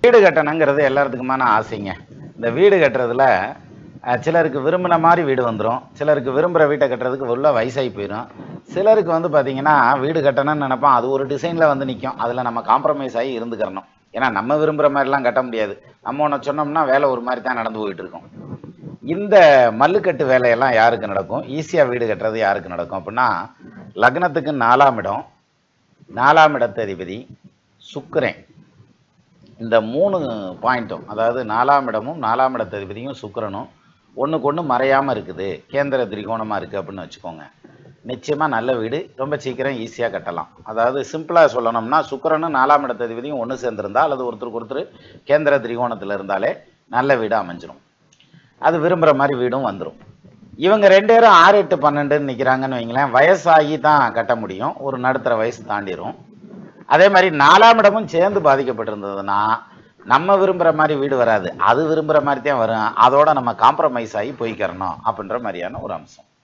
வீடு கட்டணுங்கிறது எல்லாத்துக்குமான ஆசைங்க. இந்த வீடு கட்டுறதுல சிலருக்கு விரும்பின மாதிரி வீடு வந்துடும், சிலருக்கு விரும்புகிற வீட்டை கட்டுறதுக்கு உள்ள வயசாகி போயிடும். சிலருக்கு வந்து பார்த்தீங்கன்னா வீடு கட்டணும்னு நினைப்போம், அது ஒரு டிசைனில் வந்து நிற்கும், அதில் நம்ம காம்ப்ரமைஸ் ஆகி இருந்துக்கிறணும். ஏன்னா நம்ம விரும்புகிற மாதிரிலாம் கட்ட முடியாது. நம்ம ஒன்று சொன்னோம்னா வேலை ஒரு மாதிரி தான் நடந்து போயிட்டு இருக்கும். இந்த மல்லுக்கட்டு வேலையெல்லாம் யாருக்கு நடக்கும்? ஈஸியாக வீடு கட்டுறது யாருக்கு நடக்கும் அப்படின்னா, லக்னத்துக்கு 4ஆம் இடம், 4ஆம் இடத்ததிபதி சுக்கிரன், இந்த 3 பாயிண்ட்டும், அதாவது 4ஆம் இடமும் 4ஆம் இடத்ததிபதியும் சுக்கிரனும் ஒன்றுக்கு ஒன்று மறையாமல் இருக்குது, கேந்திர திரிகோணமாக இருக்குது அப்படின்னு வச்சுக்கோங்க. நிச்சயமாக நல்ல வீடு ரொம்ப சீக்கிரம் ஈஸியாக கட்டலாம். அதாவது சிம்பிளாக சொல்லணும்னா, சுக்கிரனும் 4ஆம் இடத்ததிபதியும் ஒன்று சேர்ந்துருந்தா அல்லது ஒருத்தருக்கு ஒருத்தர் கேந்திர திரிகோணத்தில் இருந்தாலே நல்ல வீடு அமைஞ்சிரும். அது விரும்புகிற மாதிரி வீடும் வந்துடும். இவங்க 2 பேரும் 6, 8, 12ன்னு நிற்கிறாங்கன்னு வைங்களேன், வயசாகி தான் கட்ட முடியும், ஒரு நடுத்தர வயசு தாண்டிடும். அதே மாதிரி 4ஆம் இடமும் சேர்ந்து பாதிக்கப்பட்டிருந்ததுன்னா நம்ம விரும்புகிற மாதிரி வீடு வராது, அது விரும்புகிற மாதிரி தான் வரும், அதோட நம்ம காம்ப்ரமைஸ் ஆகி போய்க்கிறணும் அப்படின்ற மாதிரியான ஒரு அம்சம்.